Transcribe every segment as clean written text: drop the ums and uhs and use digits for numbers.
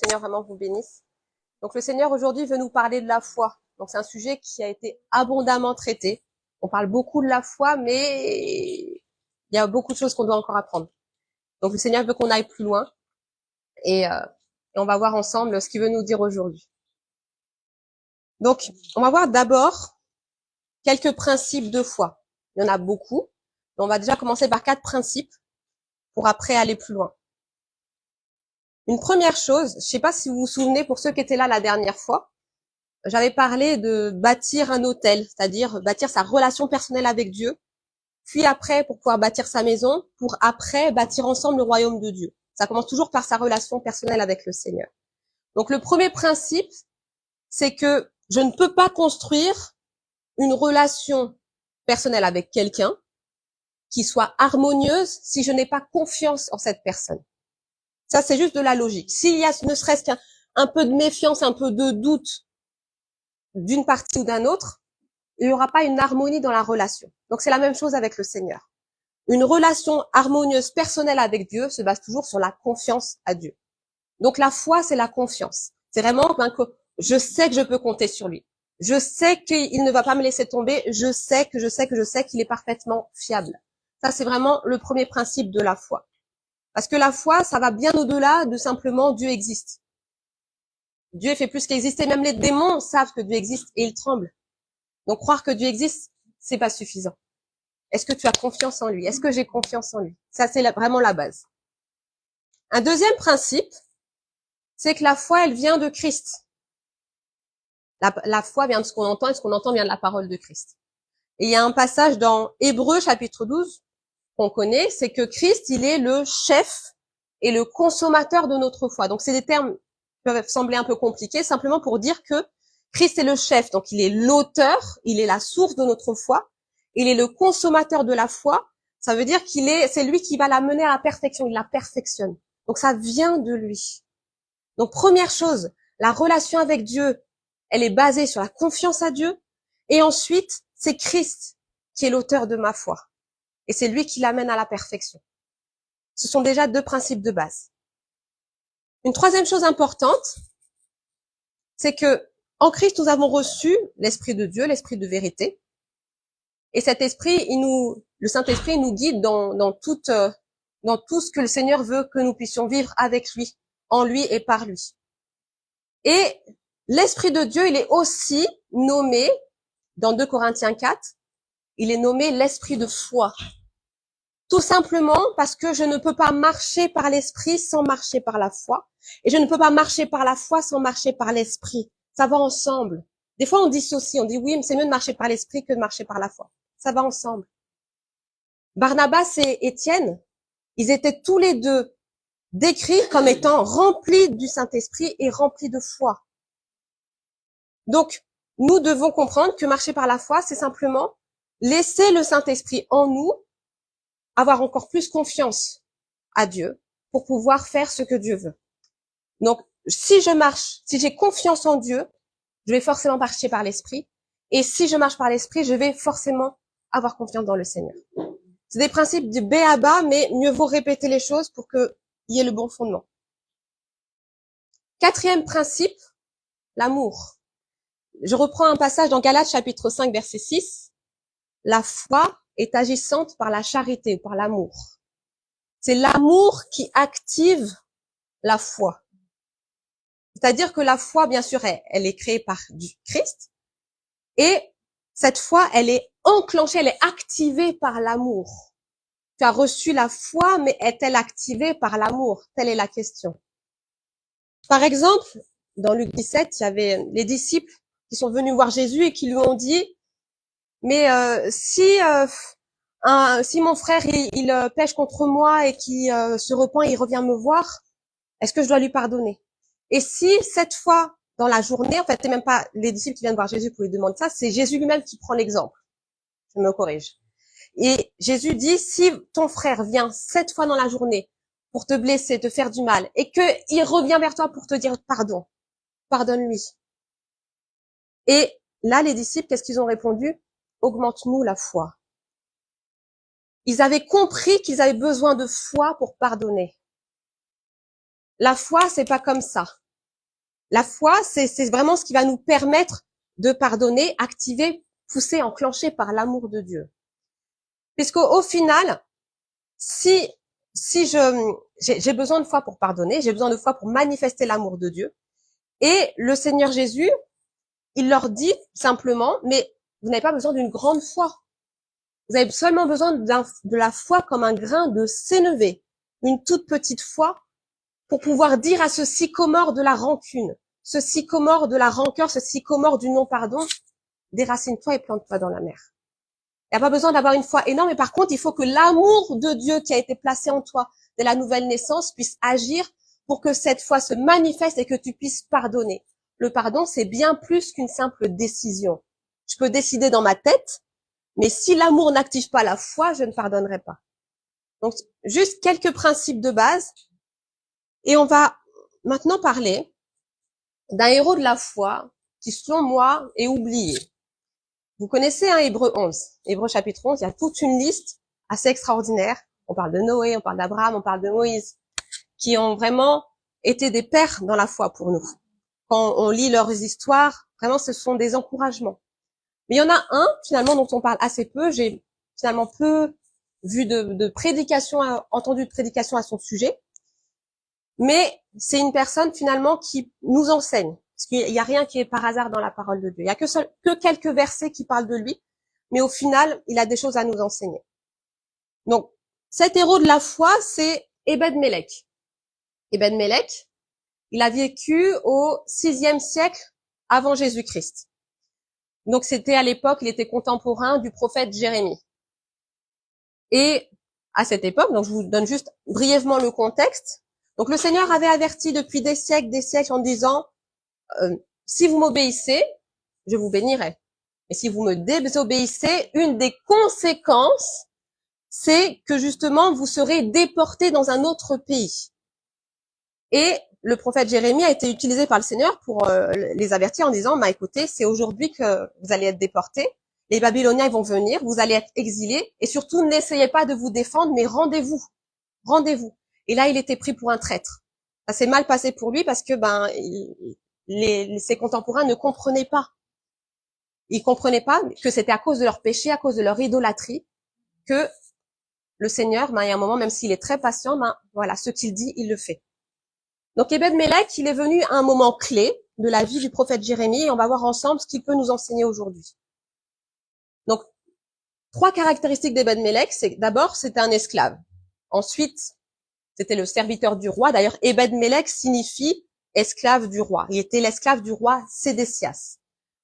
Le Seigneur vraiment vous bénisse. Donc le Seigneur aujourd'hui veut nous parler de la foi. Donc c'est un sujet qui a été abondamment traité. On parle beaucoup de la foi, mais il y a beaucoup de choses qu'on doit encore apprendre. Donc le Seigneur veut qu'on aille plus loin et on va voir ensemble ce qu'il veut nous dire aujourd'hui. Donc on va voir d'abord quelques principes de foi. Il y en a beaucoup. On va déjà commencer par 4 principes pour après aller plus loin. Une première chose, je ne sais pas si vous vous souvenez, pour ceux qui étaient là la dernière fois, j'avais parlé de bâtir un hôtel, c'est-à-dire bâtir sa relation personnelle avec Dieu, puis après, pour pouvoir bâtir sa maison, pour après bâtir ensemble le royaume de Dieu. Ça commence toujours par sa relation personnelle avec le Seigneur. Donc le premier principe, c'est que je ne peux pas construire une relation personnelle avec quelqu'un qui soit harmonieuse si je n'ai pas confiance en cette personne. Ça, c'est juste de la logique. S'il y a ne serait-ce qu'un peu de méfiance, un peu de doute d'une partie ou d'un autre, il n'y aura pas une harmonie dans la relation. Donc c'est la même chose avec le Seigneur. Une relation harmonieuse personnelle avec Dieu se base toujours sur la confiance à Dieu. Donc la foi, c'est la confiance. C'est vraiment que je sais que je peux compter sur lui. Je sais qu'il ne va pas me laisser tomber. Je sais qu'il est parfaitement fiable. Ça, c'est vraiment le premier principe de la foi. Parce que la foi, ça va bien au-delà de simplement Dieu existe. Dieu fait plus qu'exister. Même les démons savent que Dieu existe et ils tremblent. Donc croire que Dieu existe, c'est pas suffisant. Est-ce que tu as confiance en lui? Est-ce que j'ai confiance en lui? Ça, c'est vraiment la base. Un deuxième principe, c'est que la foi, elle vient de Christ. La foi vient de ce qu'on entend et ce qu'on entend vient de la parole de Christ. Et il y a un passage dans Hébreux chapitre 12 qu'on connaît, c'est que Christ, il est le chef et le consommateur de notre foi. Donc c'est des termes qui peuvent sembler un peu compliqués, simplement pour dire que Christ est le chef, donc il est l'auteur, il est la source de notre foi, il est le consommateur de la foi, ça veut dire c'est lui qui va la mener à la perfection, il la perfectionne. Donc ça vient de lui. Donc première chose, la relation avec Dieu, elle est basée sur la confiance à Dieu, et ensuite, c'est Christ qui est l'auteur de ma foi. Et c'est lui qui l'amène à la perfection. Ce sont déjà 2 principes de base. Une troisième chose importante, c'est que en Christ, nous avons reçu l'Esprit de Dieu, l'Esprit de vérité. Et cet Esprit, le Saint-Esprit nous guide dans tout ce que le Seigneur veut que nous puissions vivre avec lui, en lui et par lui. Et l'Esprit de Dieu, il est aussi nommé, dans 2 Corinthiens 4, il est nommé l'Esprit de foi. Tout simplement parce que je ne peux pas marcher par l'Esprit sans marcher par la foi. Et je ne peux pas marcher par la foi sans marcher par l'Esprit. Ça va ensemble. Des fois, on dissocie, on dit oui, mais c'est mieux de marcher par l'Esprit que de marcher par la foi. Ça va ensemble. Barnabas et Étienne, ils étaient tous les deux décrits comme étant remplis du Saint-Esprit et remplis de foi. Donc, nous devons comprendre que marcher par la foi, c'est simplement laisser le Saint-Esprit en nous, avoir encore plus confiance à Dieu pour pouvoir faire ce que Dieu veut. Donc, si j'ai confiance en Dieu, je vais forcément marcher par l'Esprit. Et si je marche par l'Esprit, je vais forcément avoir confiance dans le Seigneur. C'est des principes du B à bas, mais mieux vaut répéter les choses pour qu'il y ait le bon fondement. 4e principe, l'amour. Je reprends un passage dans Galates chapitre 5, verset 6. La foi est agissante par la charité, par l'amour. C'est l'amour qui active la foi. C'est-à-dire que la foi, bien sûr, elle est créée par du Christ. Et cette foi, elle est enclenchée, elle est activée par l'amour. Tu as reçu la foi, mais est-elle activée par l'amour? Telle est la question. Par exemple, dans Luc 17, il y avait les disciples qui sont venus voir Jésus et qui lui ont dit, mais si mon frère il pêche contre moi et qui se repent, il revient me voir, est-ce que je dois lui pardonner? Et si cette fois dans la journée, en fait, c'est même pas les disciples qui viennent voir Jésus pour lui demander ça, c'est Jésus lui-même qui prend l'exemple. Je me corrige. Et Jésus dit, si ton frère vient 7 fois dans la journée pour te blesser, te faire du mal, et qu'il revient vers toi pour te dire pardon, pardonne-lui. Et là, les disciples, qu'est-ce qu'ils ont répondu? Augmente-nous la foi. Ils avaient compris qu'ils avaient besoin de foi pour pardonner. La foi, c'est pas comme ça. La foi, c'est vraiment ce qui va nous permettre de pardonner, activer, pousser, enclencher par l'amour de Dieu. Puisqu'au final, si j'ai besoin de foi pour pardonner, j'ai besoin de foi pour manifester l'amour de Dieu. Et le Seigneur Jésus, il leur dit simplement, mais vous n'avez pas besoin d'une grande foi. Vous avez seulement besoin de la foi comme un grain de sénévé, une toute petite foi, pour pouvoir dire à ce sycomore de la rancune, ce sycomore de la rancœur, ce sycomore du non-pardon, déracine-toi et plante-toi dans la mer. Il n'y a pas besoin d'avoir une foi énorme, mais par contre, il faut que l'amour de Dieu qui a été placé en toi dès la nouvelle naissance puisse agir pour que cette foi se manifeste et que tu puisses pardonner. Le pardon, c'est bien plus qu'une simple décision. Je peux décider dans ma tête, mais si l'amour n'active pas la foi, je ne pardonnerai pas. Donc, juste quelques principes de base. Et on va maintenant parler d'un héros de la foi qui, selon moi, est oublié. Vous connaissez Hébreux 11, Hébreux chapitre 11, il y a toute une liste assez extraordinaire. On parle de Noé, on parle d'Abraham, on parle de Moïse, qui ont vraiment été des pères dans la foi pour nous. Quand on lit leurs histoires, vraiment ce sont des encouragements. Mais il y en a un, finalement, dont on parle assez peu. J'ai finalement peu vu de prédication, entendu de prédication à son sujet. Mais c'est une personne, finalement, qui nous enseigne. Parce qu'il n'y a rien qui est par hasard dans la parole de Dieu. Il n'y a que quelques versets qui parlent de lui. Mais au final, il a des choses à nous enseigner. Donc, cet héros de la foi, c'est Ebed-Mélech. Ebed-Mélech, il a vécu au 6e siècle avant Jésus-Christ. Donc, c'était à l'époque, il était contemporain du prophète Jérémie. Et à cette époque, donc je vous donne juste brièvement le contexte. Donc, le Seigneur avait averti depuis des siècles en disant, si vous m'obéissez, je vous bénirai. Et si vous me désobéissez, une des conséquences, c'est que justement, vous serez déportés dans un autre pays. Et le prophète Jérémie a été utilisé par le Seigneur pour les avertir en disant, écoutez, c'est aujourd'hui que vous allez être déportés. Les Babyloniens ils vont venir, vous allez être exilés. Et surtout, n'essayez pas de vous défendre, mais rendez-vous. Rendez-vous. Et là, il était pris pour un traître. Ça s'est mal passé pour lui parce que ses contemporains ne comprenaient pas. Ils comprenaient pas que c'était à cause de leur péché, à cause de leur idolâtrie, que le Seigneur, il y a un moment, même s'il est très patient, voilà, ce qu'il dit, il le fait. Donc Ebed-Mélech, il est venu à un moment clé de la vie du prophète Jérémie et on va voir ensemble ce qu'il peut nous enseigner aujourd'hui. Donc, 3 caractéristiques d'Ebed-Mélech, c'est d'abord, c'était un esclave. Ensuite, c'était le serviteur du roi. D'ailleurs, Ebed-Mélech signifie esclave du roi. Il était l'esclave du roi Sédécias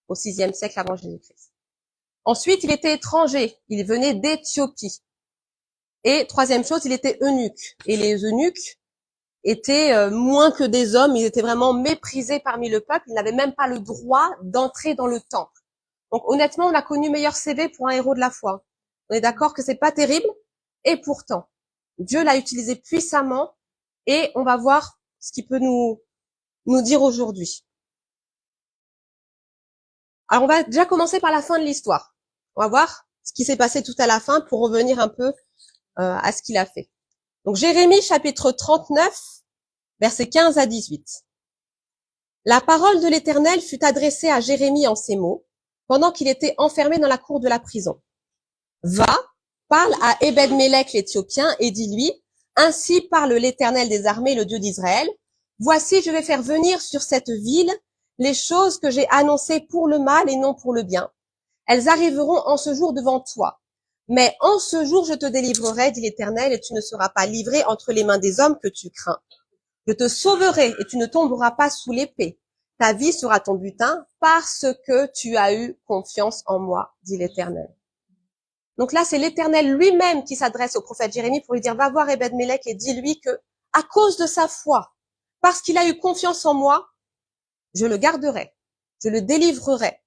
au 6e siècle avant Jésus-Christ. Ensuite, il était étranger. Il venait d'Éthiopie. Et 3e chose, il était eunuque. Et les eunuques étaient moins que des hommes. Ils étaient vraiment méprisés parmi le peuple. Ils n'avaient même pas le droit d'entrer dans le temple. Donc honnêtement, on a connu meilleur CV pour un héros de la foi. On est d'accord que c'est pas terrible. Et pourtant, Dieu l'a utilisé puissamment et on va voir ce qu'il peut nous dire aujourd'hui. Alors on va déjà commencer par la fin de l'histoire. On va voir ce qui s'est passé tout à la fin pour revenir un peu à ce qu'il a fait. Donc Jérémie chapitre 39, versets 15 à 18. La parole de l'Éternel fut adressée à Jérémie en ces mots, pendant qu'il était enfermé dans la cour de la prison. Va, parle à Ebed-Mélech l'Éthiopien et dis-lui, ainsi parle l'Éternel des armées, le Dieu d'Israël. Voici, je vais faire venir sur cette ville les choses que j'ai annoncées pour le mal et non pour le bien. Elles arriveront en ce jour devant toi. Mais en ce jour, je te délivrerai, dit l'Éternel, et tu ne seras pas livré entre les mains des hommes que tu crains. Je te sauverai et tu ne tomberas pas sous l'épée. Ta vie sera ton butin parce que tu as eu confiance en moi, dit l'Éternel. Donc là, c'est l'Éternel lui-même qui s'adresse au prophète Jérémie pour lui dire, va voir Ebed-Mélech et dis-lui que, à cause de sa foi, parce qu'il a eu confiance en moi, je le garderai, je le délivrerai.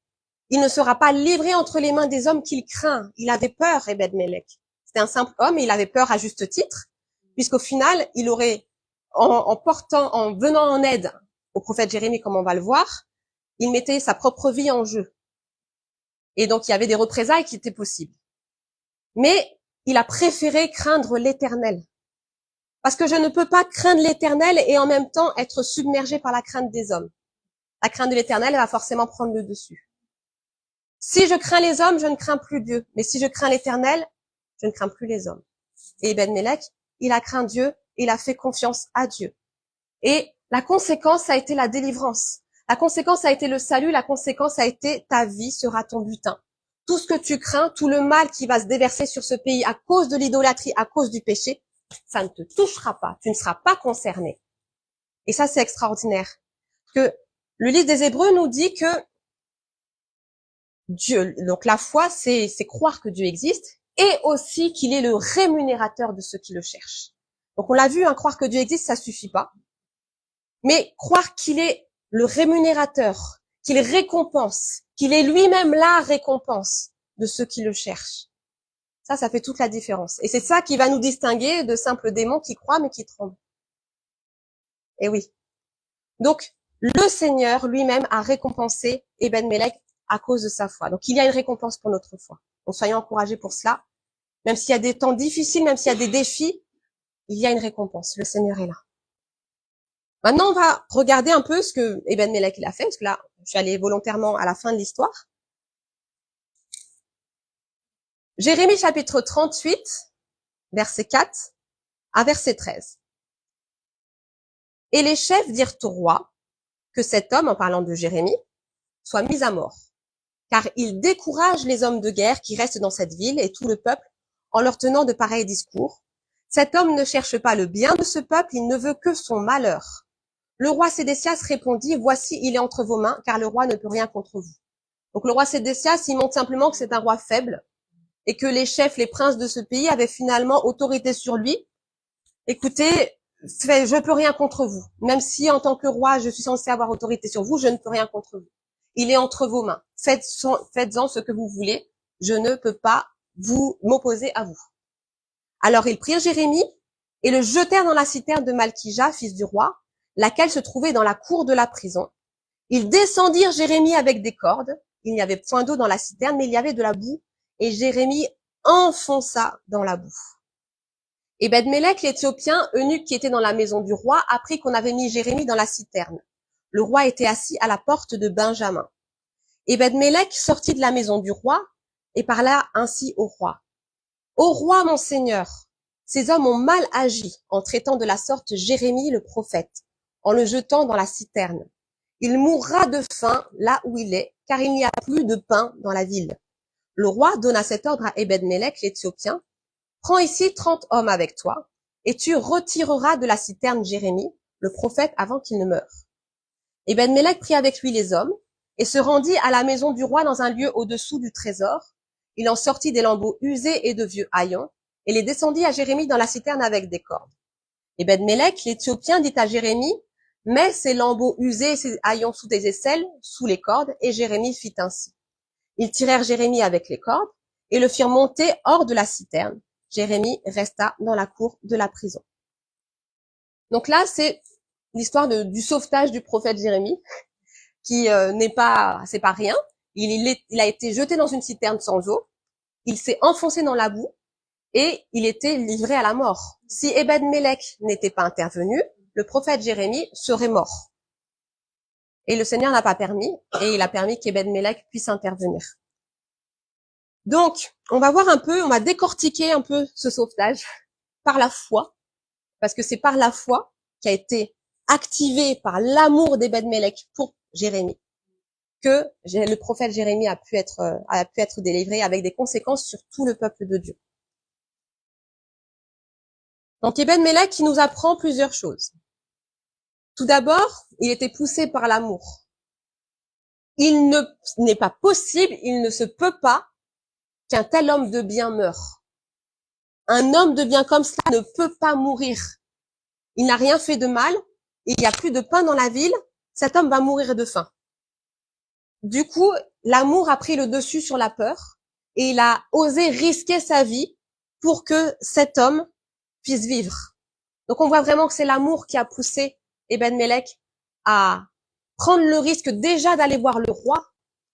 Il ne sera pas livré entre les mains des hommes qu'il craint. Il avait peur, Ebed-Mélech. C'était un simple homme et il avait peur à juste titre, puisqu'au final, il aurait, en venant en aide au prophète Jérémie, comme on va le voir, il mettait sa propre vie en jeu. Et donc, il y avait des représailles qui étaient possibles. Mais il a préféré craindre l'Éternel. Parce que je ne peux pas craindre l'Éternel et en même temps être submergé par la crainte des hommes. La crainte de l'Éternel, elle va forcément prendre le dessus. Si je crains les hommes, je ne crains plus Dieu. Mais si je crains l'Éternel, je ne crains plus les hommes. Et Ebed-Mélec, il a craint Dieu, il a fait confiance à Dieu. Et la conséquence a été la délivrance. La conséquence a été le salut, la conséquence a été ta vie sera ton butin. Tout ce que tu crains, tout le mal qui va se déverser sur ce pays à cause de l'idolâtrie, à cause du péché, ça ne te touchera pas, tu ne seras pas concerné. Et ça, c'est extraordinaire. Que le livre des Hébreux nous dit que Dieu, donc la foi, c'est croire que Dieu existe et aussi qu'il est le rémunérateur de ceux qui le cherchent. Donc on l'a vu, hein, croire que Dieu existe, ça suffit pas. Mais croire qu'il est le rémunérateur, qu'il récompense, qu'il est lui-même la récompense de ceux qui le cherchent. Ça fait toute la différence. Et c'est ça qui va nous distinguer de simples démons qui croient mais qui tremblent. Et oui. Donc, le Seigneur lui-même a récompensé Ebed-Mélec à cause de sa foi. Donc, il y a une récompense pour notre foi. Donc, soyons encouragés pour cela. Même s'il y a des temps difficiles, même s'il y a des défis, il y a une récompense. Le Seigneur est là. Maintenant, on va regarder un peu ce que Ebed-Mélec il a fait, parce que là, je suis allée volontairement à la fin de l'histoire. Jérémie chapitre 38, verset 4 à verset 13. Et les chefs dirent au roi que cet homme, en parlant de Jérémie, soit mis à mort, car il décourage les hommes de guerre qui restent dans cette ville et tout le peuple en leur tenant de pareils discours. Cet homme ne cherche pas le bien de ce peuple, il ne veut que son malheur. Le roi Sédécias répondit, voici, il est entre vos mains, car le roi ne peut rien contre vous. Donc le roi Sédécias, il montre simplement que c'est un roi faible et que les chefs, les princes de ce pays avaient finalement autorité sur lui. Écoutez, je peux rien contre vous. Même si en tant que roi, je suis censé avoir autorité sur vous, je ne peux rien contre vous. Il est entre vos mains. Faites-en ce que vous voulez. Je ne peux pas m'opposer à vous. Alors ils prirent Jérémie et le jetèrent dans la citerne de Malkija, fils du roi, laquelle se trouvait dans la cour de la prison. Ils descendirent Jérémie avec des cordes. Il n'y avait point d'eau dans la citerne, mais il y avait de la boue. Et Jérémie enfonça dans la boue. Ebed-Mélec, l'Éthiopien, eunuque qui était dans la maison du roi, apprit qu'on avait mis Jérémie dans la citerne. Le roi était assis à la porte de Benjamin. Ebed-Mélec sortit de la maison du roi et parla ainsi au roi. Ô roi, mon seigneur, ces hommes ont mal agi en traitant de la sorte Jérémie le prophète, en le jetant dans la citerne. Il mourra de faim là où il est, car il n'y a plus de pain dans la ville. Le roi donna cet ordre à Ebed-Mélec, l'Éthiopien. Prends ici 30 hommes avec toi, et tu retireras de la citerne Jérémie, le prophète, avant qu'il ne meure. Ebed-Mélec prit avec lui les hommes, et se rendit à la maison du roi dans un lieu au-dessous du trésor. Il en sortit des lambeaux usés et de vieux haillons, et les descendit à Jérémie dans la citerne avec des cordes. Ebed-Mélec, l'Éthiopien, dit à Jérémie, mets ces lambeaux usés et ces haillons sous tes aisselles, sous les cordes, et Jérémie fit ainsi. Ils tirèrent Jérémie avec les cordes, et le firent monter hors de la citerne. Jérémie resta dans la cour de la prison. Donc là, c'est l'histoire du sauvetage du prophète Jérémie, qui c'est pas rien. Il a été jeté dans une citerne sans eau, il s'est enfoncé dans la boue et il était livré à la mort. Si Ebed-Mélec n'était pas intervenu, le prophète Jérémie serait mort. Et le Seigneur n'a pas permis, et il a permis qu'Ebed-Mélec puisse intervenir. Donc, on va décortiquer un peu ce sauvetage par la foi, parce que c'est par la foi qui a été activé par l'amour d'Ebed-Mélec pour Jérémie que le prophète Jérémie a pu être délivré avec des conséquences sur tout le peuple de Dieu. Donc Ebed-Mélec qui nous apprend plusieurs choses. Tout d'abord, il était poussé par l'amour. Il n'est pas possible, il ne se peut pas qu'un tel homme de bien meure. Un homme de bien comme cela ne peut pas mourir. Il n'a rien fait de mal, il n'y a plus de pain dans la ville, cet homme va mourir de faim. Du coup, l'amour a pris le dessus sur la peur et il a osé risquer sa vie pour que cet homme puisse vivre. Donc on voit vraiment que c'est l'amour qui a poussé Ebed-Mélec à prendre le risque déjà d'aller voir le roi,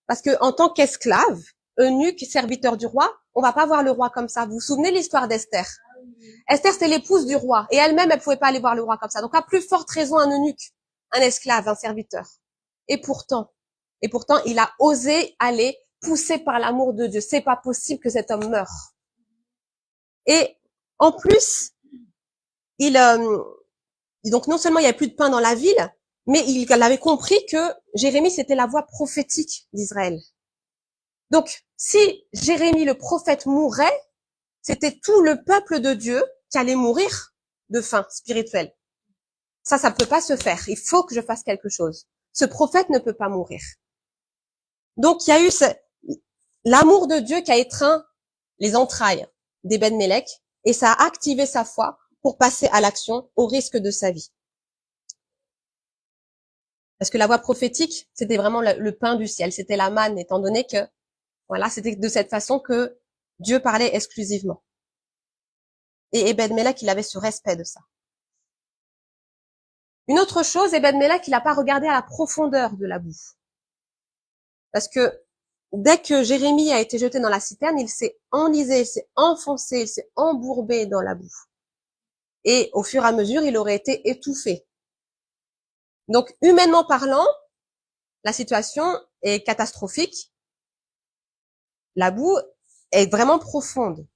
parce que en tant qu'esclave, eunuque, serviteur du roi, on va pas voir le roi comme ça. Vous vous souvenez de l'histoire d'Esther? Esther, c'est l'épouse du roi, et elle-même, elle pouvait pas aller voir le roi comme ça. Donc à plus forte raison, un eunuque, un esclave, un serviteur. Et pourtant, il a osé aller poussé par l'amour de Dieu. C'est pas possible que cet homme meure. Et en plus, donc non seulement il n'y avait plus de pain dans la ville, mais il avait compris que Jérémie, c'était la voix prophétique d'Israël. Donc, si Jérémie le prophète mourait, c'était tout le peuple de Dieu qui allait mourir de faim spirituelle. Ça peut pas se faire. Il faut que je fasse quelque chose. Ce prophète ne peut pas mourir. Donc, il y a eu l'amour de Dieu qui a étreint les entrailles d'Ebed-Mélec et ça a activé sa foi pour passer à l'action au risque de sa vie. Parce que la voix prophétique, c'était vraiment le pain du ciel, c'était la manne, étant donné que, voilà, c'était de cette façon que Dieu parlait exclusivement. Et Ebed-Mélec, il avait ce respect de ça. Une autre chose, Ebed-Mélec, il n'a pas regardé à la profondeur de la boue. Parce que dès que Jérémie a été jeté dans la citerne, il s'est enlisé, il s'est enfoncé, il s'est embourbé dans la boue. Et au fur et à mesure, il aurait été étouffé. Donc, humainement parlant, la situation est catastrophique. La boue est vraiment profonde.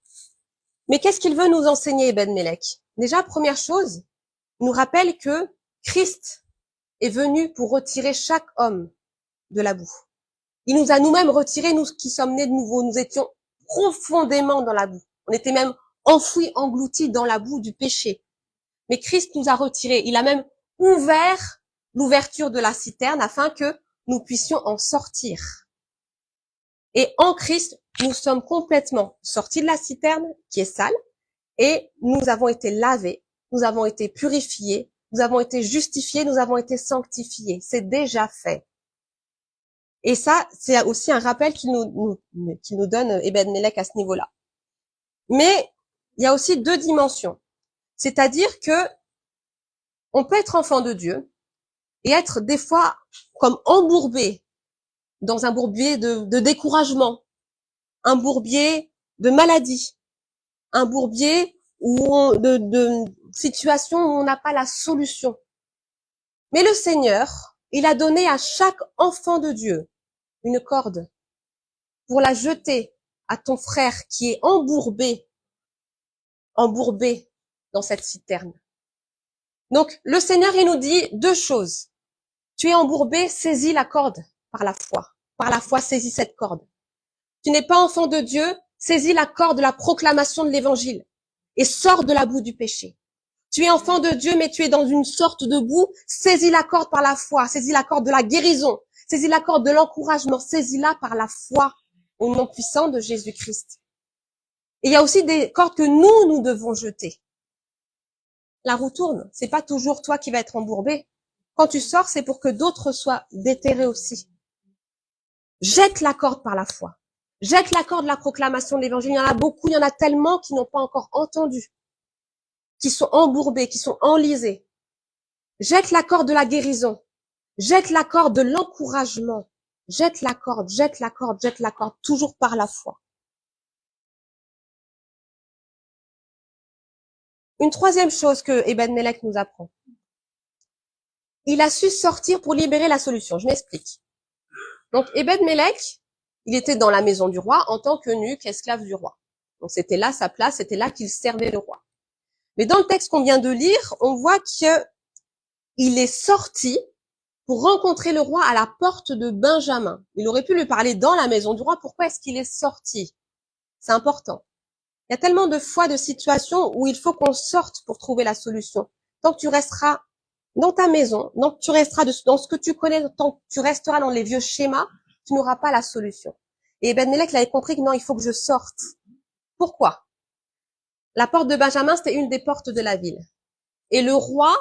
Mais qu'est-ce qu'il veut nous enseigner, Ebed-Mélec? Déjà, première chose, il nous rappelle que Christ est venu pour retirer chaque homme de la boue. Il nous a nous-mêmes retirés, nous qui sommes nés de nouveau. Nous étions profondément dans la boue. On était même enfouis, engloutis dans la boue du péché. Mais Christ nous a retirés. Il a même ouvert l'ouverture de la citerne afin que nous puissions en sortir. Et en Christ, nous sommes complètement sortis de la citerne qui est sale et nous avons été lavés, nous avons été purifiés, nous avons été justifiés, nous avons été sanctifiés. C'est déjà fait. Et ça, c'est aussi un rappel qui nous donne Ebed-Mélec à ce niveau-là. Mais il y a aussi deux dimensions. C'est-à-dire que on peut être enfant de Dieu et être des fois comme embourbé dans un bourbier de découragement, un bourbier de maladie, un bourbier de situation où on n'a pas la solution. Mais le Seigneur, il a donné à chaque enfant de Dieu une corde pour la jeter à ton frère qui est embourbé dans cette citerne. Donc, le Seigneur, il nous dit deux choses. Tu es embourbé, saisis la corde par la foi. Par la foi, saisis cette corde. Tu n'es pas enfant de Dieu, saisis la corde de la proclamation de l'évangile et sors de la boue du péché. Tu es enfant de Dieu, mais tu es dans une sorte de boue, saisis la corde par la foi, saisis la corde de la guérison, saisis la corde de l'encouragement, saisis-la par la foi au nom puissant de Jésus-Christ. Et il y a aussi des cordes que nous devons jeter. La roue tourne, c'est pas toujours toi qui vas être embourbé. Quand tu sors, c'est pour que d'autres soient déterrés aussi. Jette la corde par la foi. Jette la corde de la proclamation de l'évangile. Il y en a beaucoup, il y en a tellement qui n'ont pas encore entendu, qui sont embourbés, qui sont enlisés. Jette la corde de la guérison. Jette la corde de l'encouragement. Jette la corde, jette la corde, jette la corde, toujours par la foi. Une troisième chose que Ebed-Mélec nous apprend. Il a su sortir pour libérer la solution. Je m'explique. Donc, Ebed-Mélec, il était dans la maison du roi en tant qu'eunuque, esclave du roi. Donc, c'était là sa place, c'était là qu'il servait le roi. Mais dans le texte qu'on vient de lire, on voit qu'il est sorti pour rencontrer le roi à la porte de Benjamin. Il aurait pu lui parler dans la maison du roi. Pourquoi est-ce qu'il est sorti? C'est important. Il y a tellement de fois de situations où il faut qu'on sorte pour trouver la solution. Tant que tu resteras dans ta maison, tant que tu resteras dans ce que tu connais, tant que tu resteras dans les vieux schémas, tu n'auras pas la solution. Et Ebed-Mélec, il avait compris que non, il faut que je sorte. Pourquoi? La porte de Benjamin, c'était une des portes de la ville. Et le roi,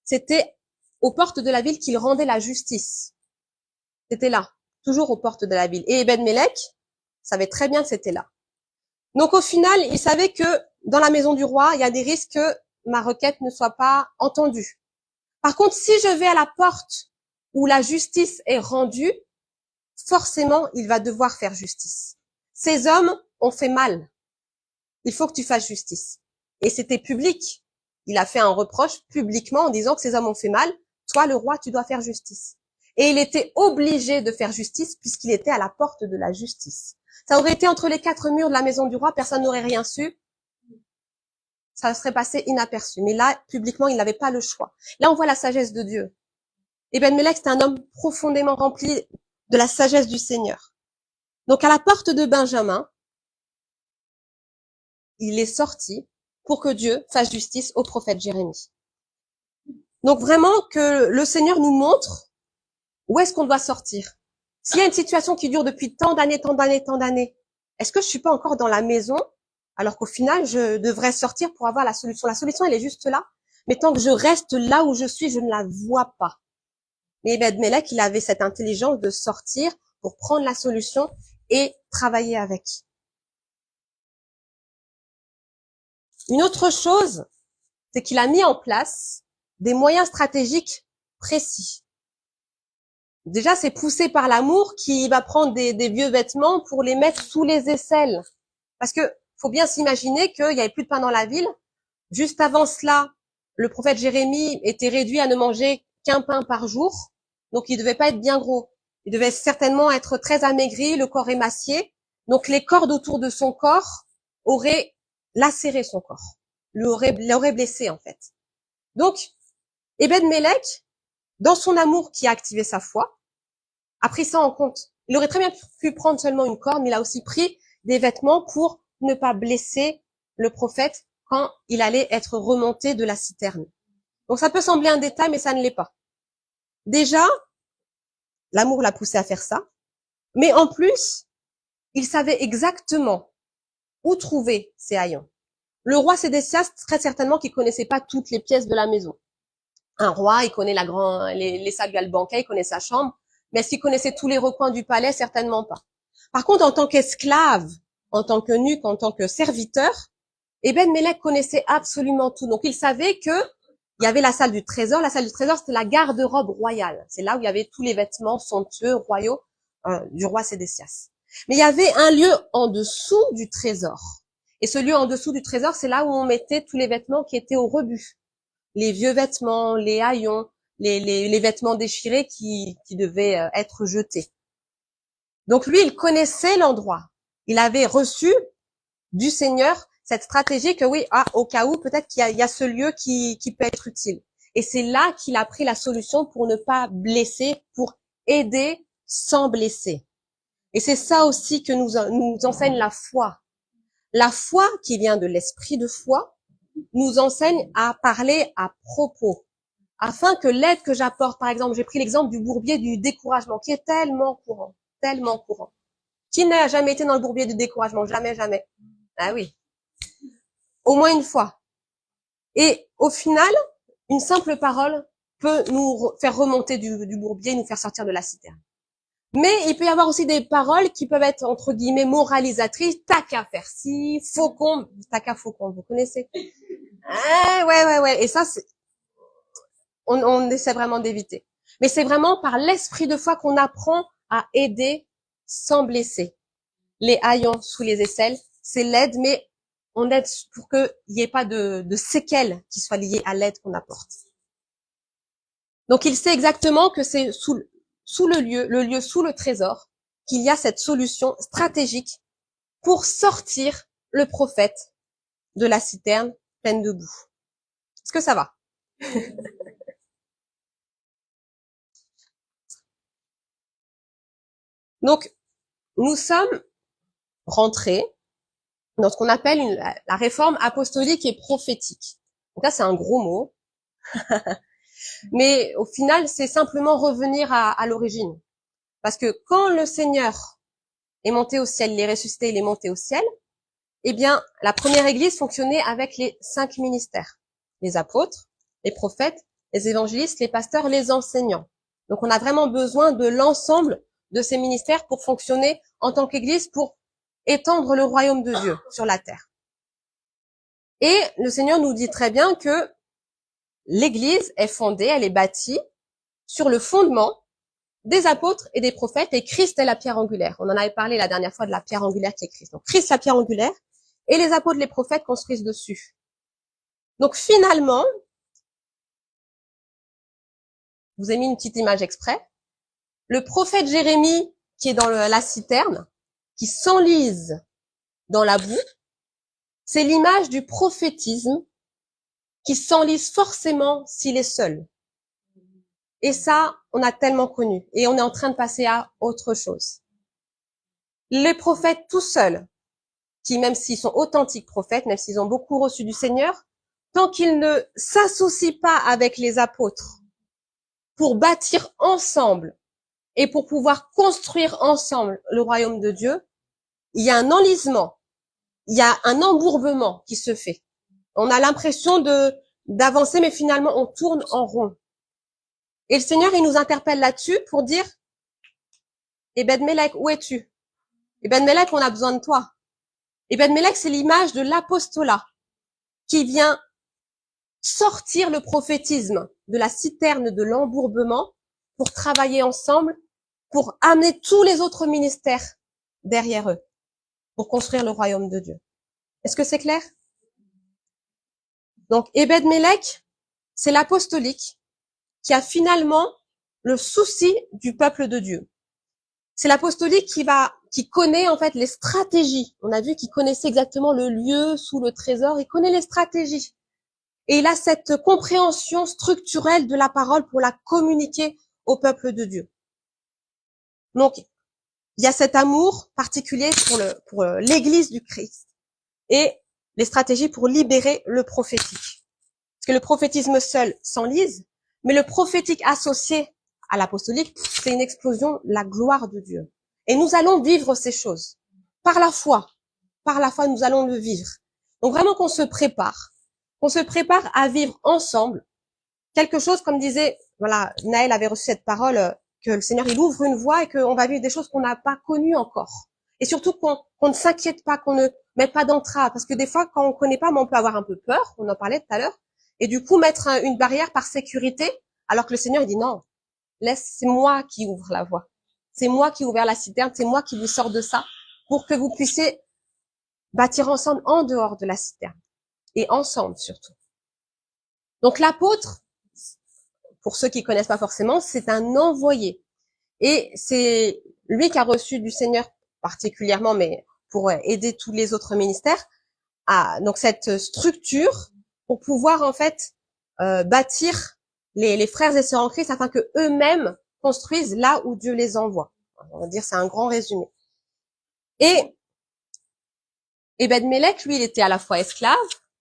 c'était aux portes de la ville qu'il rendait la justice. C'était là, toujours aux portes de la ville. Et Ebed-Mélec savait très bien que c'était là. Donc au final, il savait que dans la maison du roi, il y a des risques que ma requête ne soit pas entendue. Par contre, si je vais à la porte où la justice est rendue, forcément, il va devoir faire justice. Ces hommes ont fait mal. Il faut que tu fasses justice. Et c'était public. Il a fait un reproche publiquement en disant que ces hommes ont fait mal. Toi, le roi, tu dois faire justice. Et il était obligé de faire justice puisqu'il était à la porte de la justice. Ça aurait été entre les 4 murs de la maison du roi, personne n'aurait rien su. Ça serait passé inaperçu. Mais là, publiquement, il n'avait pas le choix. Là, on voit la sagesse de Dieu. Ebed-Melech, c'était un homme profondément rempli de la sagesse du Seigneur. Donc, à la porte de Benjamin, il est sorti pour que Dieu fasse justice au prophète Jérémie. Donc, vraiment que le Seigneur nous montre où est-ce qu'on doit sortir. S'il y a une situation qui dure depuis tant d'années, est-ce que je suis pas encore dans la maison alors qu'au final, je devrais sortir pour avoir la solution. La solution, elle est juste là. Mais tant que je reste là où je suis, je ne la vois pas. Mais Ebed-Melech, il avait cette intelligence de sortir pour prendre la solution et travailler avec. Une autre chose, c'est qu'il a mis en place des moyens stratégiques précis. Déjà, c'est poussé par l'amour qui va prendre des vieux vêtements pour les mettre sous les aisselles. Parce que faut bien s'imaginer qu'il y avait plus de pain dans la ville. Juste avant cela, le prophète Jérémie était réduit à ne manger qu'un pain par jour. Donc, il devait pas être bien gros. Il devait certainement être très amaigri, le corps émacié. Donc, les cordes autour de son corps auraient lacéré son corps. L'aurait blessé, en fait. Donc, Ebed-Melech, dans son amour qui a activé sa foi, a pris ça en compte. Il aurait très bien pu prendre seulement une corde, mais il a aussi pris des vêtements pour ne pas blesser le prophète quand il allait être remonté de la citerne. Donc ça peut sembler un détail, mais ça ne l'est pas. Déjà, l'amour l'a poussé à faire ça, mais en plus, il savait exactement où trouver ses haillons. Le roi Sédécias, très certainement, qu'il connaissait pas toutes les pièces de la maison. Un roi, il connaît les salles du banquet, il connaît sa chambre, mais est-ce qu'il connaissait tous les recoins du palais? Certainement pas. Par contre, en tant qu'esclave, en tant qu'eunuque, en tant que serviteur, Ebed-Melech connaissait absolument tout. Donc, il savait que il y avait la salle du trésor. La salle du trésor, c'était la garde-robe royale. C'est là où il y avait tous les vêtements somptueux, royaux du roi Sédécias. Mais il y avait un lieu en dessous du trésor. Et ce lieu en dessous du trésor, c'est là où on mettait tous les vêtements qui étaient au rebut. Les vieux vêtements, les haillons, les vêtements déchirés qui devaient être jetés. Donc lui, il connaissait l'endroit. Il avait reçu du Seigneur cette stratégie que oui, au cas où, peut-être qu'il y a ce lieu qui peut être utile. Et c'est là qu'il a pris la solution pour ne pas blesser, pour aider sans blesser. Et c'est ça aussi que nous enseigne la foi. La foi qui vient de l'esprit de foi nous enseigne à parler à propos, afin que l'aide que j'apporte, par exemple, j'ai pris l'exemple du bourbier du découragement, qui est tellement courant. Qui n'a jamais été dans le bourbier du découragement? Jamais. Ah oui. Au moins une fois. Et au final, une simple parole peut nous faire remonter du bourbier, nous faire sortir de la citerne. Mais il peut y avoir aussi des paroles qui peuvent être, entre guillemets, moralisatrices. T'as qu'à faire ci, faucon, vous connaissez? Ah, ouais. Et ça, on essaie vraiment d'éviter. Mais c'est vraiment par l'esprit de foi qu'on apprend à aider sans blesser. Les haillons sous les aisselles, c'est l'aide, mais on aide pour qu'il n'y ait pas de séquelles qui soient liées à l'aide qu'on apporte. Donc il sait exactement que c'est sous le lieu sous le trésor, qu'il y a cette solution stratégique pour sortir le prophète de la citerne pleine de boue. Est-ce que ça va? Donc, nous sommes rentrés dans ce qu'on appelle la réforme apostolique et prophétique. Donc là, c'est un gros mot. Mais au final, c'est simplement revenir à l'origine. Parce que quand le Seigneur est monté au ciel, il est ressuscité, il est monté au ciel, eh bien, la première église fonctionnait avec les 5 ministères. Les apôtres, les prophètes, les évangélistes, les pasteurs, les enseignants. Donc, on a vraiment besoin de l'ensemble de ces ministères pour fonctionner en tant qu'église, pour étendre le royaume de Dieu sur la terre. Et le Seigneur nous dit très bien que l'église est fondée, elle est bâtie sur le fondement des apôtres et des prophètes, et Christ est la pierre angulaire. On en avait parlé la dernière fois de la pierre angulaire qui est Christ. Donc Christ, la pierre angulaire, et les apôtres, les prophètes construisent dessus. Donc finalement, je vous ai mis une petite image exprès, Le prophète Jérémie, qui est dans la citerne, qui s'enlise dans la boue, c'est l'image du prophétisme qui s'enlise forcément s'il est seul. Et ça, on a tellement connu. Et on est en train de passer à autre chose. Les prophètes tout seuls, qui même s'ils sont authentiques prophètes, même s'ils ont beaucoup reçu du Seigneur, tant qu'ils ne s'associent pas avec les apôtres pour bâtir ensemble et pour pouvoir construire ensemble le royaume de Dieu, il y a un enlisement, il y a un embourbement qui se fait. On a l'impression d'avancer, mais finalement on tourne en rond. Et le Seigneur, il nous interpelle là-dessus pour dire, Ebed-Melech, où es-tu? Ebed-Melech, on a besoin de toi. Ebed-Melech, c'est l'image de l'apostolat qui vient sortir le prophétisme de la citerne de l'embourbement pour travailler ensemble, pour amener tous les autres ministères derrière eux, pour construire le royaume de Dieu. Est-ce que c'est clair? Donc, Ebed-Melech, c'est l'apostolique qui a finalement le souci du peuple de Dieu. C'est l'apostolique qui connaît en fait les stratégies. On a vu qu'il connaissait exactement le lieu sous le trésor, il connaît les stratégies. Et il a cette compréhension structurelle de la parole pour la communiquer au peuple de Dieu. Donc, il y a cet amour particulier pour l'Église du Christ et les stratégies pour libérer le prophétique. Parce que le prophétisme seul s'enlise, mais le prophétique associé à l'apostolique, c'est une explosion de la gloire de Dieu. Et nous allons vivre ces choses. Par la foi, nous allons le vivre. Donc vraiment qu'on se prépare à vivre ensemble quelque chose, comme disait, voilà, Naël avait reçu cette parole, que le Seigneur, il ouvre une voie et qu'on va vivre des choses qu'on n'a pas connues encore. Et surtout qu'on ne s'inquiète pas, qu'on ne mette pas d'entrave. Parce que des fois, quand on connaît pas, on peut avoir un peu peur, on en parlait tout à l'heure, et du coup mettre une barrière par sécurité, alors que le Seigneur, il dit non, c'est moi qui ouvre la voie. C'est moi qui ouvre la citerne, c'est moi qui vous sors de ça, pour que vous puissiez bâtir ensemble en dehors de la citerne. Et ensemble surtout. Donc l'apôtre, pour ceux qui connaissent pas forcément, c'est un envoyé. Et c'est lui qui a reçu du Seigneur particulièrement, mais pour aider tous les autres ministères, à donc cette structure pour pouvoir en fait bâtir les frères et sœurs en Christ afin que eux-mêmes construisent là où Dieu les envoie. On va dire c'est un grand résumé. Et Ebed-Melech, lui, il était à la fois esclave,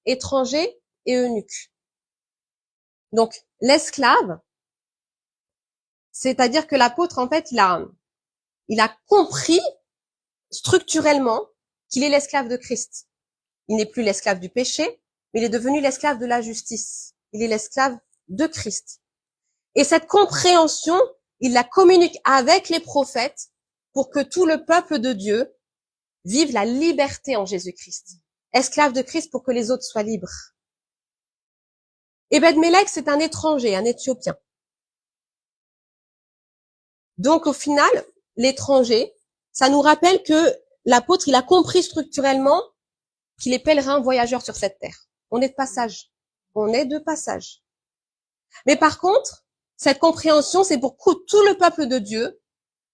étranger et eunuque. Donc l'esclave, c'est-à-dire que l'apôtre, en fait, il a compris structurellement qu'il est l'esclave de Christ. Il n'est plus l'esclave du péché, mais il est devenu l'esclave de la justice. Il est l'esclave de Christ. Et cette compréhension, il la communique avec les prophètes pour que tout le peuple de Dieu vive la liberté en Jésus-Christ. Esclave de Christ pour que les autres soient libres. Ebed-Melech, c'est un étranger, un Éthiopien. Donc, au final, l'étranger, ça nous rappelle que l'apôtre, il a compris structurellement qu'il est pèlerin voyageur sur cette terre. On est de passage. On est de passage. Mais par contre, cette compréhension, c'est pour que tout le peuple de Dieu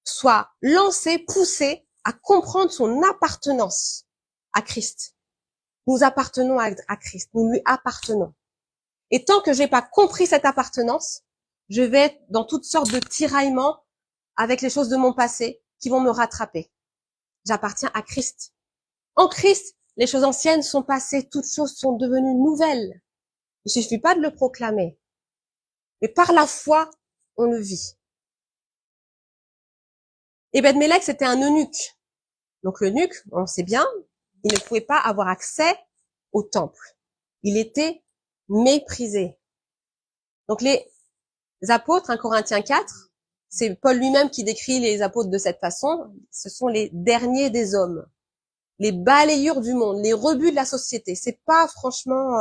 soit lancé, poussé à comprendre son appartenance à Christ. Nous appartenons à Christ. Nous lui appartenons. Et tant que j'ai pas compris cette appartenance, je vais être dans toutes sortes de tiraillements avec les choses de mon passé qui vont me rattraper. J'appartiens à Christ. En Christ, les choses anciennes sont passées, toutes choses sont devenues nouvelles. Il suffit pas de le proclamer. Mais par la foi, on le vit. Ebed-Melech, c'était un eunuque. Donc l'eunuque, on sait bien, il ne pouvait pas avoir accès au temple. Il était méprisé. Donc les apôtres, 1 Corinthiens 4, c'est Paul lui-même qui décrit les apôtres de cette façon. Ce sont les derniers des hommes, les balayures du monde, les rebuts de la société. C'est pas franchement,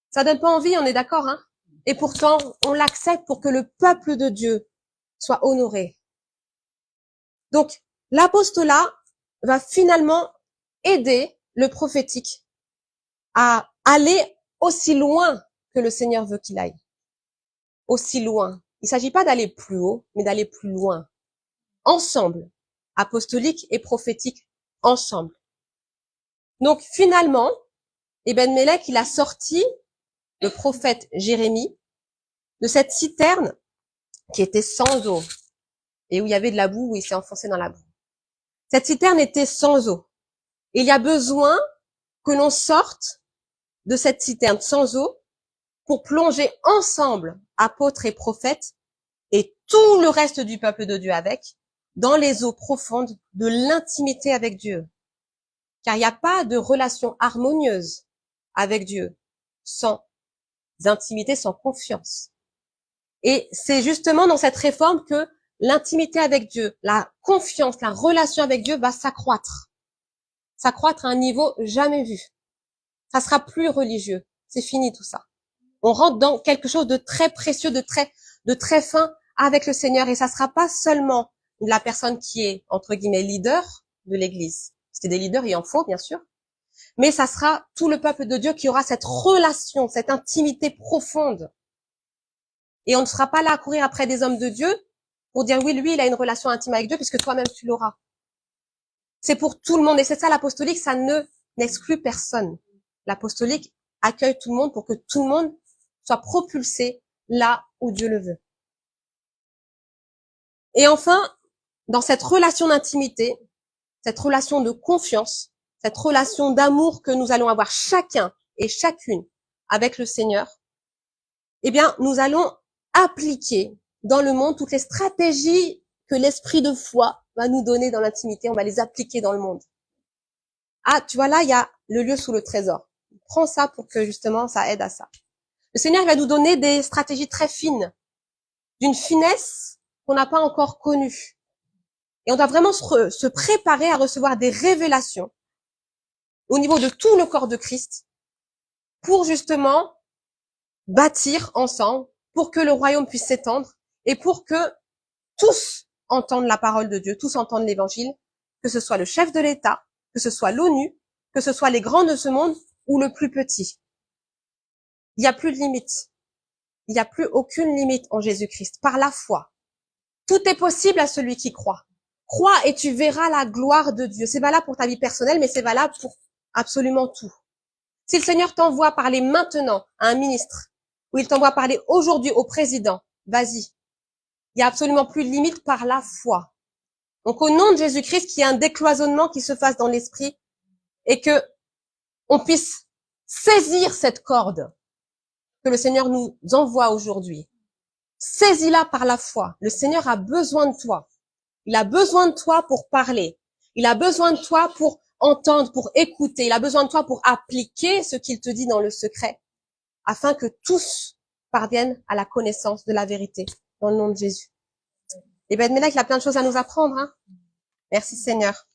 ça donne pas envie, on est d'accord, hein. Et pourtant, on l'accepte pour que le peuple de Dieu soit honoré. Donc, l'apostolat va finalement aider le prophétique à aller aussi loin que le Seigneur veut qu'il aille. Aussi loin. Il s'agit pas d'aller plus haut, mais d'aller plus loin. Ensemble. Apostolique et prophétique, ensemble. Donc, finalement, Ebed-Melech, il a sorti le prophète Jérémie de cette citerne qui était sans eau et où il y avait de la boue, où il s'est enfoncé dans la boue. Cette citerne était sans eau. Et il y a besoin que l'on sorte de cette citerne sans eau pour plonger ensemble, apôtres et prophètes, et tout le reste du peuple de Dieu avec, dans les eaux profondes de l'intimité avec Dieu. Car il n'y a pas de relation harmonieuse avec Dieu sans intimité, sans confiance. Et c'est justement dans cette réforme que l'intimité avec Dieu, la confiance, la relation avec Dieu va s'accroître. S'accroître à un niveau jamais vu. Ça sera plus religieux. C'est fini tout ça. On rentre dans quelque chose de très précieux, de très fin avec le Seigneur. Et ça sera pas seulement la personne qui est, entre guillemets, leader de l'Église. C'est des leaders, il en faut, bien sûr. Mais ça sera tout le peuple de Dieu qui aura cette relation, cette intimité profonde. Et on ne sera pas là à courir après des hommes de Dieu pour dire oui, lui, il a une relation intime avec Dieu puisque toi-même tu l'auras. C'est pour tout le monde. Et c'est ça l'apostolique, ça ne n'exclut personne. L'apostolique accueille tout le monde pour que tout le monde soit propulsé là où Dieu le veut. Et enfin, dans cette relation d'intimité, cette relation de confiance, cette relation d'amour que nous allons avoir chacun et chacune avec le Seigneur, eh bien, nous allons appliquer dans le monde toutes les stratégies que l'esprit de foi va nous donner dans l'intimité. On va les appliquer dans le monde. Ah, tu vois, là, il y a le lieu sous le trésor. Prends ça pour que, justement, ça aide à ça. Le Seigneur va nous donner des stratégies très fines, d'une finesse qu'on n'a pas encore connue. Et on doit vraiment se préparer à recevoir des révélations au niveau de tout le corps de Christ pour, justement, bâtir ensemble, pour que le royaume puisse s'étendre et pour que tous entendent la parole de Dieu, tous entendent l'évangile, que ce soit le chef de l'État, que ce soit l'ONU, que ce soit les grands de ce monde ou le plus petit. Il n'y a plus de limite. Il n'y a plus aucune limite en Jésus-Christ. Par la foi, tout est possible à celui qui croit. Crois et tu verras la gloire de Dieu. C'est valable pour ta vie personnelle, mais c'est valable pour absolument tout. Si le Seigneur t'envoie parler maintenant à un ministre, ou il t'envoie parler aujourd'hui au président, vas-y. Il n'y a absolument plus de limite par la foi. Donc au nom de Jésus-Christ, qu'il y ait un décloisonnement qui se fasse dans l'esprit et que on puisse saisir cette corde que le Seigneur nous envoie aujourd'hui. Saisis-la par la foi. Le Seigneur a besoin de toi. Il a besoin de toi pour parler. Il a besoin de toi pour entendre, pour écouter. Il a besoin de toi pour appliquer ce qu'il te dit dans le secret, afin que tous parviennent à la connaissance de la vérité, dans le nom de Jésus. Et Ebed-Melech, il a plein de choses à nous apprendre, hein. Merci Seigneur.